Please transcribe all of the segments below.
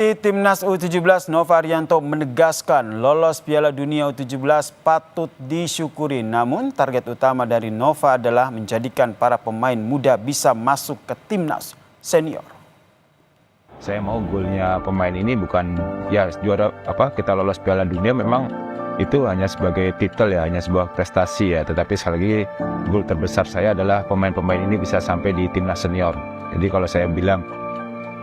Timnas U17 Nova Arianto menegaskan lolos Piala Dunia U17 patut disyukuri. Namun target utama dari Nova adalah menjadikan para pemain muda bisa masuk ke timnas senior. Saya mau golnya pemain ini bukan ya juara kita lolos Piala Dunia, memang itu hanya sebagai titel ya, hanya sebuah prestasi ya. Tetapi sekali lagi gol terbesar saya adalah pemain-pemain ini bisa sampai di timnas senior. Jadi kalau saya bilang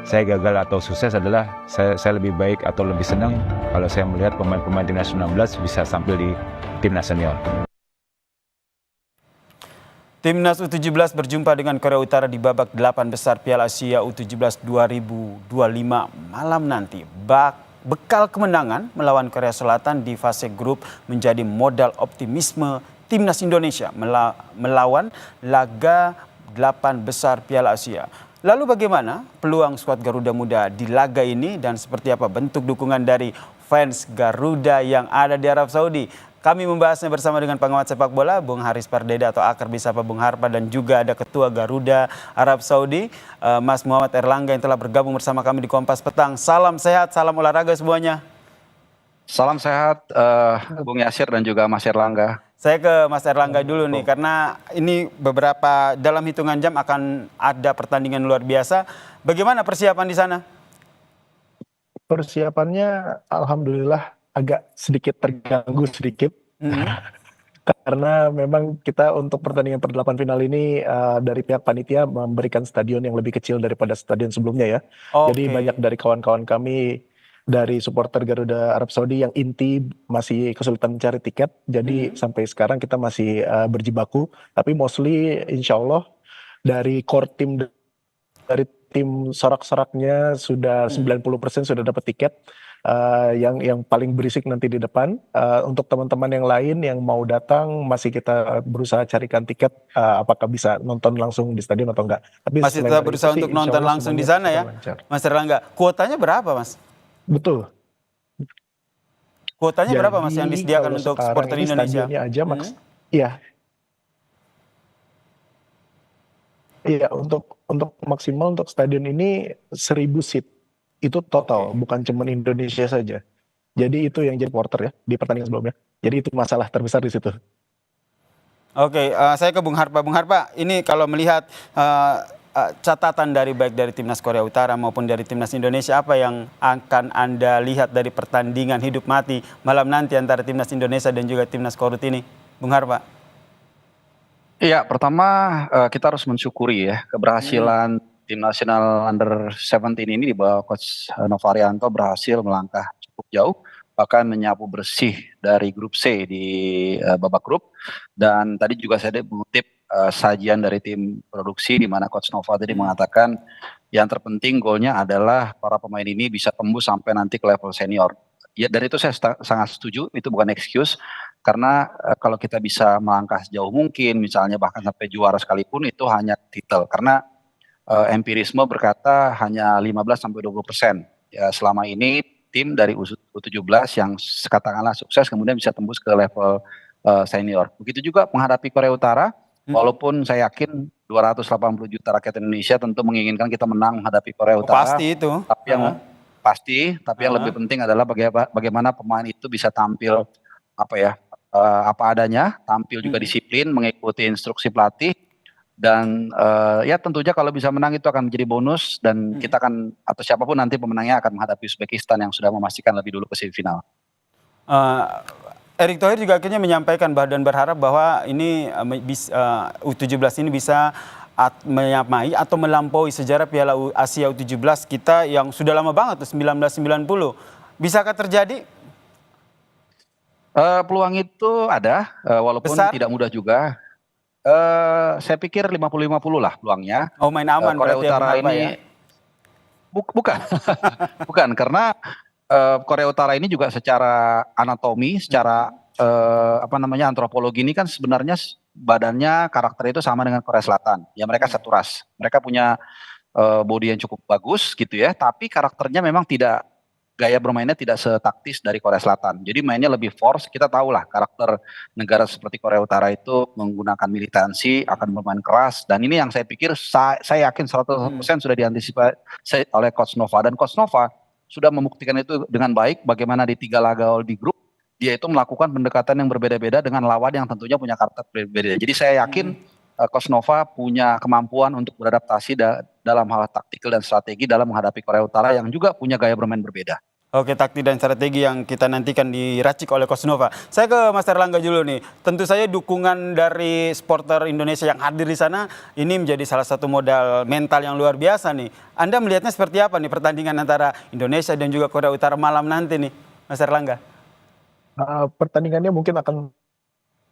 saya gagal atau sukses adalah saya lebih baik atau lebih senang kalau saya melihat pemain-pemain timnas U16 bisa tampil di timnas senior. Timnas U17 berjumpa dengan Korea Utara di babak 8 besar Piala Asia U17 2025 malam nanti. Bekal kemenangan melawan Korea Selatan di fase grup menjadi modal optimisme timnas Indonesia melawan laga 8 besar Piala Asia. Lalu bagaimana peluang skuad Garuda Muda di laga ini dan seperti apa bentuk dukungan dari fans Garuda yang ada di Arab Saudi? Kami membahasnya bersama dengan pengamat sepak bola Bung Haris Pardede atau akrab disapa Bung Harpa, dan juga ada Ketua Garuda Arab Saudi Mas Muhammad Erlangga yang telah bergabung bersama kami di Kompas Petang. Salam sehat, salam olahraga semuanya. Salam sehat Bung Yasir dan juga Mas Erlangga. Saya ke Mas Erlangga dulu nih, karena ini beberapa dalam hitungan jam akan ada pertandingan luar biasa. Bagaimana persiapan di sana? Persiapannya alhamdulillah agak sedikit terganggu sedikit. Karena memang kita untuk pertandingan per-8 final ini dari pihak panitia memberikan stadion yang lebih kecil daripada stadion sebelumnya ya. Jadi banyak dari kawan-kawan kami dari supporter Garuda Arab Saudi yang inti masih kesulitan mencari tiket. Jadi sampai sekarang kita masih berjibaku. Tapi mostly insya Allah dari core tim, dari tim sorak-soraknya sudah 90% sudah dapat tiket. Yang paling berisik nanti di depan. Untuk teman-teman yang lain yang mau datang masih kita berusaha carikan tiket, apakah bisa nonton langsung di stadion atau enggak. Tapi masih tetap berusaha untuk nonton langsung di sana ya, Mas Erlangga. Kuotanya berapa, Mas? Betul. Kuotanya berapa, Mas, yang disediakan untuk supporter Indonesia? Stadionnya aja iya. Iya, untuk maksimal untuk stadion ini 1000 seat. Itu total, bukan cuma Indonesia saja. Jadi itu yang jadi supporter ya di pertandingan sebelumnya. Jadi itu masalah terbesar di situ. Saya ke Bung Harpa. Bung Harpa, ini kalau melihat catatan baik dari timnas Korea Utara maupun dari timnas Indonesia, apa yang akan Anda lihat dari pertandingan hidup mati malam nanti antara timnas Indonesia dan juga timnas Korut ini, Bung Harpa? Iya, pertama kita harus mensyukuri ya keberhasilan tim nasional under 17 ini di bawah coach Nova Arianto berhasil melangkah cukup jauh, bahkan menyapu bersih dari grup C di babak grup. Dan tadi juga saya mengutip sajian dari tim produksi di mana coach Nova tadi mengatakan yang terpenting golnya adalah para pemain ini bisa tembus sampai nanti ke level senior. Ya, dari itu saya sangat setuju, itu bukan excuse. Karena kalau kita bisa melangkah sejauh mungkin, misalnya bahkan sampai juara sekalipun, itu hanya titel. Karena empirisme berkata hanya 15-20%. Ya, selama ini tim dari U17 yang katakanlah sukses kemudian bisa tembus ke level senior. Begitu juga menghadapi Korea Utara, walaupun saya yakin 280 juta rakyat Indonesia tentu menginginkan kita menang menghadapi Korea Utara. Pasti itu. Tapi yang lebih penting adalah bagaimana pemain itu bisa tampil apa adanya, tampil juga disiplin, mengikuti instruksi pelatih, dan ya tentunya kalau bisa menang itu akan menjadi bonus, dan kita akan atau siapapun nanti pemenangnya akan menghadapi Uzbekistan yang sudah memastikan lebih dulu ke semifinal. Erick Thohir juga akhirnya menyampaikan dan berharap bahwa ini U17 ini bisa menyamai atau melampaui sejarah Piala Asia U17 kita yang sudah lama banget, 1990. Bisakah terjadi? Peluang itu ada, walaupun besar? Tidak mudah juga. Saya pikir 50-50 lah peluangnya. Oh, main aman Korea Utara ya, ini ya? Bukan karena Korea Utara ini juga secara anatomi, secara antropologi ini kan sebenarnya badannya, karakter itu sama dengan Korea Selatan. Ya mereka satu ras. Mereka punya body yang cukup bagus gitu ya, tapi karakternya memang gaya bermainnya tidak setaktis dari Korea Selatan. Jadi mainnya lebih force. Kita tahu lah karakter negara seperti Korea Utara itu menggunakan militansi, akan bermain keras. Dan ini yang saya pikir, saya yakin 100% sudah diantisipasi oleh Coach Nova. Dan Coach Nova sudah membuktikan itu dengan baik. Bagaimana di 3 laga di grup dia itu melakukan pendekatan yang berbeda-beda dengan lawan yang tentunya punya karakter berbeda. Jadi saya yakin Coach Nova punya kemampuan untuk beradaptasi dalam hal taktikal dan strategi dalam menghadapi Korea Utara yang juga punya gaya bermain berbeda. Oke, taktik dan strategi yang kita nantikan diracik oleh Coach Nova. Saya ke Mas Erlangga dulu nih. Tentu saja dukungan dari supporter Indonesia yang hadir di sana ini menjadi salah satu modal mental yang luar biasa nih. Anda melihatnya seperti apa nih pertandingan antara Indonesia dan juga Korea Utara malam nanti nih, Mas Erlangga? Pertandingannya mungkin akan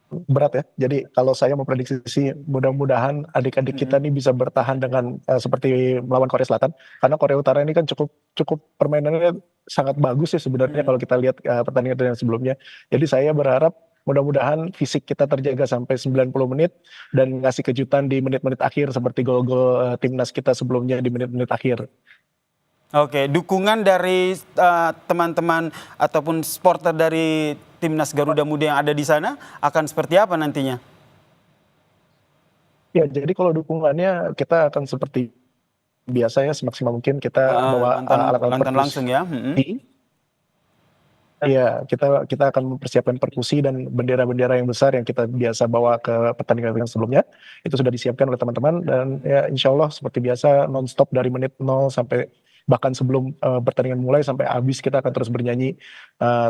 berat ya. Jadi kalau saya memprediksi sih mudah-mudahan adik-adik kita nih bisa bertahan dengan seperti melawan Korea Selatan. Karena Korea Utara ini kan cukup permainannya sangat bagus sih sebenarnya kalau kita lihat pertandingan yang sebelumnya. Jadi saya berharap mudah-mudahan fisik kita terjaga sampai 90 menit dan ngasih kejutan di menit-menit akhir seperti gol-gol timnas kita sebelumnya di menit-menit akhir. Oke, dukungan dari teman-teman ataupun supporter dari timnas Garuda Muda yang ada di sana akan seperti apa nantinya? Ya, jadi kalau dukungannya kita akan seperti biasanya semaksimal mungkin kita bawa alat-alat nonton perkusi. langsung ya. Iya, kita akan mempersiapkan perkusi dan bendera-bendera yang besar yang kita biasa bawa ke pertandingan sebelumnya. Itu sudah disiapkan oleh teman-teman dan ya insya Allah seperti biasa non-stop dari menit 0 sampai bahkan sebelum pertandingan mulai sampai habis kita akan terus bernyanyi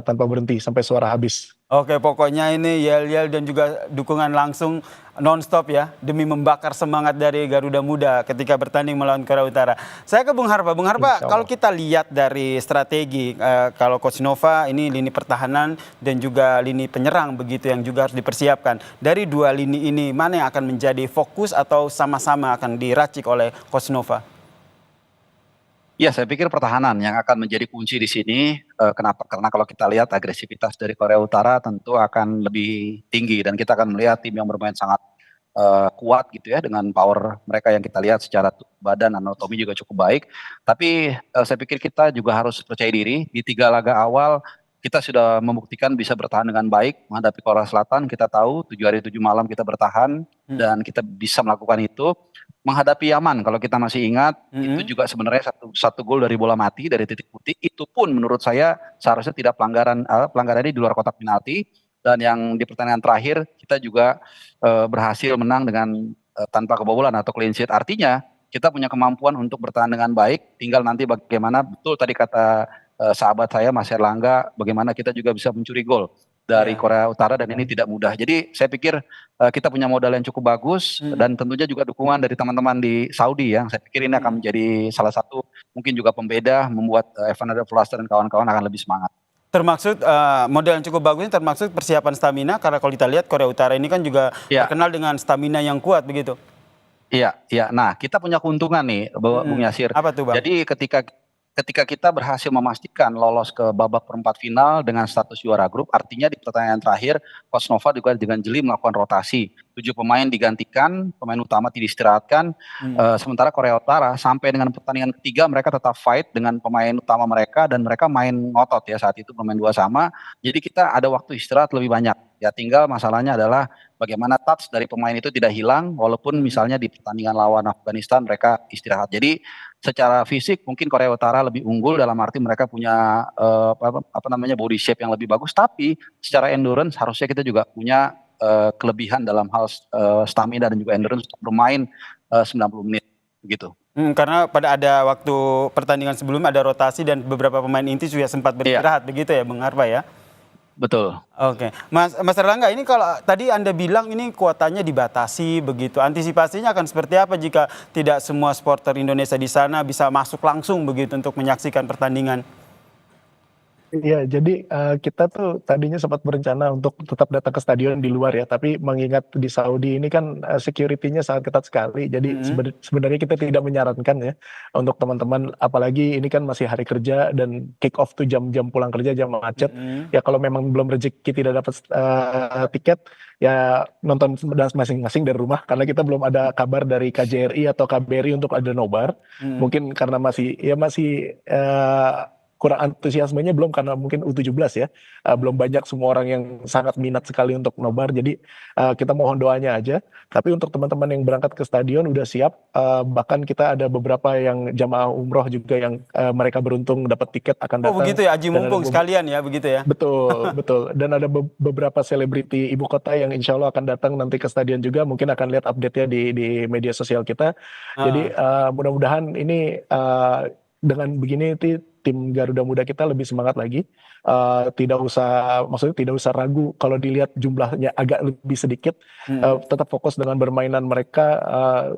tanpa berhenti sampai suara habis. Oke, pokoknya ini yel-yel dan juga dukungan langsung non-stop ya, demi membakar semangat dari Garuda Muda ketika bertanding melawan Korea Utara. Saya ke Bung Harpa. Bung Harpa, kalau kita lihat dari strategi, kalau Coach Nova ini lini pertahanan dan juga lini penyerang begitu yang juga harus dipersiapkan. Dari dua lini ini, mana yang akan menjadi fokus atau sama-sama akan diracik oleh Coach Nova? Ya, saya pikir pertahanan yang akan menjadi kunci di sini. Kenapa? Karena kalau kita lihat agresivitas dari Korea Utara tentu akan lebih tinggi dan kita akan melihat tim yang bermain sangat kuat gitu ya dengan power mereka yang kita lihat secara badan anatomi juga cukup baik. Tapi saya pikir kita juga harus percaya diri di 3 laga awal kita sudah membuktikan bisa bertahan dengan baik menghadapi Korea Selatan. Kita tahu 7 hari 7 malam kita bertahan dan kita bisa melakukan itu. Menghadapi Yaman, kalau kita masih ingat, itu juga sebenarnya satu gol dari bola mati, dari titik putih. Itu pun menurut saya seharusnya tidak pelanggarannya di luar kotak penalti. Dan yang di pertandingan terakhir, kita juga berhasil menang dengan tanpa kebobolan atau clean sheet. Artinya, kita punya kemampuan untuk bertahan dengan baik. Tinggal nanti bagaimana, betul tadi kata sahabat saya, Mas Erlangga, bagaimana kita juga bisa mencuri gol dari Korea Utara dan ini tidak mudah. Jadi saya pikir kita punya modal yang cukup bagus dan tentunya juga dukungan dari teman-teman di Saudi yang saya pikir ini akan menjadi salah satu mungkin juga pembeda membuat Evander Vlaster dan kawan-kawan akan lebih semangat. Termaksud modal yang cukup bagus, termaksud persiapan stamina karena kalau kita lihat Korea Utara ini kan juga terkenal dengan stamina yang kuat begitu. Iya. Nah kita punya keuntungan nih, Bung Yasir. Apa tuh, Bang? Jadi ketika kita berhasil memastikan lolos ke babak perempat final dengan status juara grup, artinya di pertandingan terakhir Coach Nova juga dengan jeli melakukan rotasi. 7 pemain digantikan, pemain utama tidak istirahatkan. Sementara Korea Utara sampai dengan pertandingan ketiga mereka tetap fight dengan pemain utama mereka dan mereka main ngotot ya saat itu bermain 2 sama. Jadi kita ada waktu istirahat lebih banyak. Ya tinggal masalahnya adalah bagaimana touch dari pemain itu tidak hilang walaupun misalnya di pertandingan lawan Afghanistan mereka istirahat. Jadi secara fisik mungkin Korea Utara lebih unggul dalam arti mereka punya body shape yang lebih bagus, tapi secara endurance harusnya kita juga punya kelebihan dalam hal stamina dan juga endurance untuk bermain 90 menit gitu. Karena pada ada waktu pertandingan sebelumnya ada rotasi dan beberapa pemain inti juga sempat beristirahat begitu ya Bung Harpa ya? Betul. Oke, Mas Erlangga, ini kalau tadi Anda bilang ini kuotanya dibatasi begitu, antisipasinya akan seperti apa jika tidak semua supporter Indonesia di sana bisa masuk langsung begitu untuk menyaksikan pertandingan? Iya, jadi kita tuh tadinya sempat berencana untuk tetap datang ke stadion di luar ya, tapi mengingat di Saudi ini kan security-nya sangat ketat sekali. Jadi sebenarnya kita tidak menyarankan ya untuk teman-teman, apalagi ini kan masih hari kerja dan kick off tuh jam-jam pulang kerja, jam macet. Ya kalau memang belum rezeki tidak dapat tiket, ya nonton masing-masing dari rumah karena kita belum ada kabar dari KJRI atau KBRI untuk ada nobar. Mungkin karena masih kurang antusiasmenya belum karena mungkin U17 ya. Belum banyak semua orang yang sangat minat sekali untuk nobar. Jadi kita mohon doanya aja. Tapi untuk teman-teman yang berangkat ke stadion udah siap. Bahkan kita ada beberapa yang jamaah umroh juga yang mereka beruntung dapat tiket akan Oh datang. begitu ya, Aji Dan ada mumpung sekalian ya, begitu ya. Betul, betul. Dan ada beberapa selebriti ibu kota yang insya Allah akan datang nanti ke stadion juga. Mungkin akan lihat update-nya di media sosial kita. Jadi mudah-mudahan ini dengan begini tim Garuda Muda kita lebih semangat lagi. Maksudnya tidak usah ragu kalau dilihat jumlahnya agak lebih sedikit. Tetap fokus dengan permainan mereka.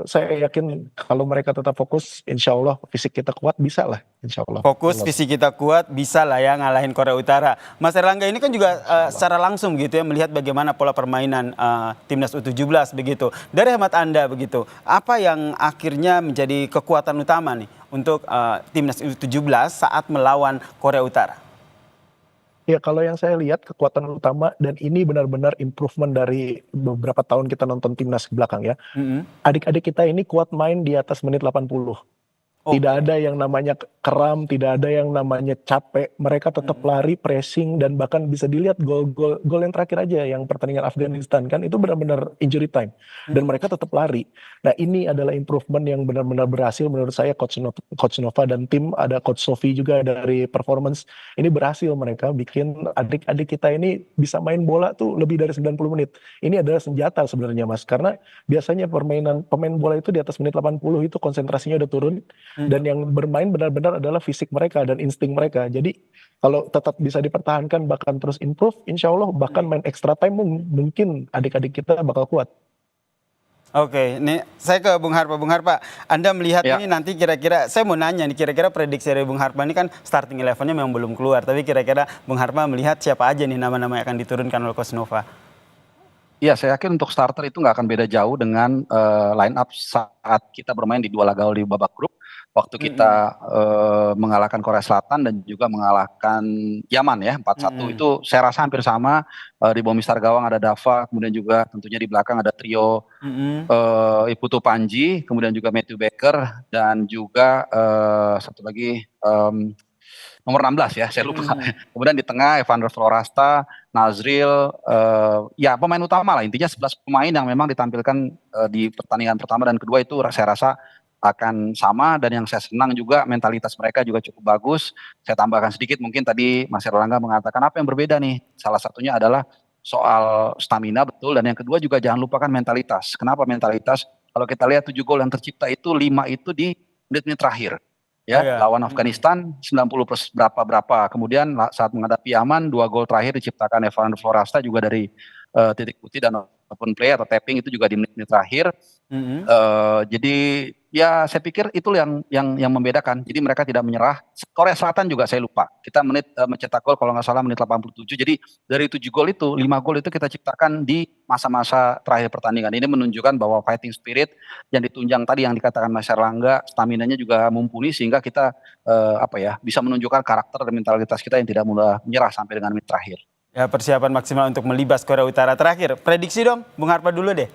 Saya yakin kalau mereka tetap fokus, insya Allah fisik kita kuat, bisa lah, insya Allah. Fokus, fisik kita kuat, bisa lah ya ngalahin Korea Utara. Mas Erlangga ini kan juga secara langsung gitu ya melihat bagaimana pola permainan timnas U17 begitu. Dari hemat Anda begitu, apa yang akhirnya menjadi kekuatan utama nih untuk timnas U17 saat melawan Korea Utara? Ya kalau yang saya lihat kekuatan utama dan ini benar-benar improvement dari beberapa tahun kita nonton timnas ke belakang ya. Adik-adik kita ini kuat main di atas menit 80. Tidak ada yang namanya keram, tidak ada yang namanya capek. Mereka tetap lari, pressing, dan bahkan bisa dilihat gol yang terakhir aja yang pertandingan Afghanistan kan itu benar-benar injury time. Dan mereka tetap lari. Nah ini adalah improvement yang benar-benar berhasil menurut saya Coach Nova dan tim, ada Coach Sophie juga dari performance. Ini berhasil mereka bikin adik-adik kita ini bisa main bola tuh lebih dari 90 menit. Ini adalah senjata sebenarnya Mas. Karena biasanya pemain bola itu di atas menit 80 itu konsentrasinya udah turun. Dan yang bermain benar-benar adalah fisik mereka dan insting mereka. Jadi kalau tetap bisa dipertahankan bahkan terus improve, insya Allah bahkan main extra time mungkin adik-adik kita bakal kuat. Oke, ini saya ke Bung Harpa. Bung Harpa, Anda melihat ini nanti kira-kira, saya mau nanya nih, kira-kira prediksi dari Bung Harpa ini kan starting 11-nya memang belum keluar. Tapi kira-kira Bung Harpa melihat siapa aja nih nama-nama yang akan diturunkan oleh Coach Nova? Iya, saya yakin untuk starter itu nggak akan beda jauh dengan line up saat kita bermain di 2 laga di babak grup. Waktu kita mengalahkan Korea Selatan dan juga mengalahkan Yaman ya 4-1 itu saya rasa hampir sama. Di bawah Mister Gawang ada Dava, kemudian juga tentunya di belakang ada trio Iputu Panji, kemudian juga Matthew Baker dan juga satu lagi nomor 16 ya, saya lupa. Kemudian di tengah Evander Florasta, Nazril, ya pemain utama lah. Intinya 11 pemain yang memang ditampilkan di pertandingan pertama dan kedua itu saya rasa akan sama. Dan yang saya senang juga mentalitas mereka juga cukup bagus. Saya tambahkan sedikit, mungkin tadi Mas Erlangga mengatakan apa yang berbeda nih. Salah satunya adalah soal stamina, betul. Dan yang kedua juga jangan lupakan mentalitas. Kenapa mentalitas? Kalau kita lihat 7 gol yang tercipta itu 5 itu di menit-menit terakhir. Ya, lawan Afghanistan 90 berapa. Kemudian saat menghadapi Yaman 2 gol terakhir diciptakan Evander Florasta juga dari titik putih dan open play atau tapping itu juga di menit-menit terakhir. Jadi ya saya pikir itu yang membedakan. Jadi mereka tidak menyerah. Korea Selatan juga saya lupa. Kita mencetak gol kalau nggak salah menit 87. Jadi dari 7 gol itu 5 gol itu kita ciptakan di masa-masa terakhir pertandingan. Ini menunjukkan bahwa fighting spirit yang ditunjang tadi yang dikatakan Mas Erlangga, staminanya juga mumpuni sehingga kita bisa menunjukkan karakter dan mentalitas kita yang tidak mudah menyerah sampai dengan menit terakhir. Ya, persiapan maksimal untuk melibas Korea Utara. Terakhir, prediksi dong, Bung Harpa dulu deh.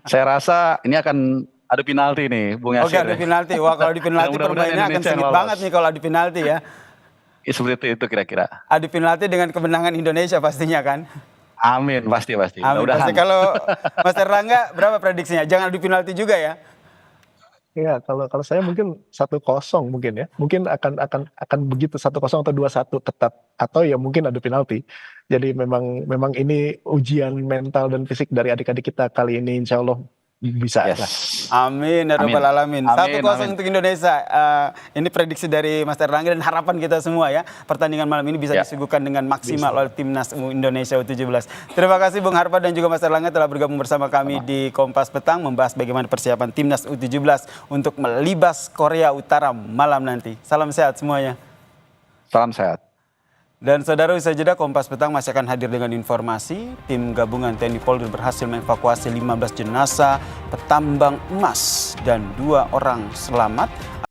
Saya rasa ini akan adu penalti nih, Bung Yasir. Oke, adu penalti. Wah, kalau di penalti permainannya akan sengit banget nih kalau adu penalti ya. Seperti itu kira-kira. Adu penalti dengan kemenangan Indonesia pastinya kan? Amin, pasti. Amin, pasti. Kalau Mas Erlangga berapa prediksinya? Jangan adu penalti juga ya. Ya, kalau saya mungkin 1-0 mungkin ya. Mungkin akan begitu 1-0 atau 2-1 ketat atau ya mungkin ada penalti. Jadi memang ini ujian mental dan fisik dari adik-adik kita kali ini insya Allah bisa lah. Amin ya rabbal alamin. 1-0 untuk Indonesia. Ini prediksi dari Mas Erlangga dan harapan kita semua ya. Pertandingan malam ini bisa disuguhkan dengan maksimal oleh timnas Indonesia U17. Terima kasih Bung Harpa dan juga Mas Erlangga telah bergabung bersama kami di Kompas Petang membahas bagaimana persiapan timnas U17 untuk melibas Korea Utara malam nanti. Salam sehat semuanya. Salam sehat. Dan saudara, usai jeda Kompas Petang masih akan hadir dengan informasi tim gabungan TNI Polri berhasil mengevakuasi 15 jenazah petambang emas dan 2 orang selamat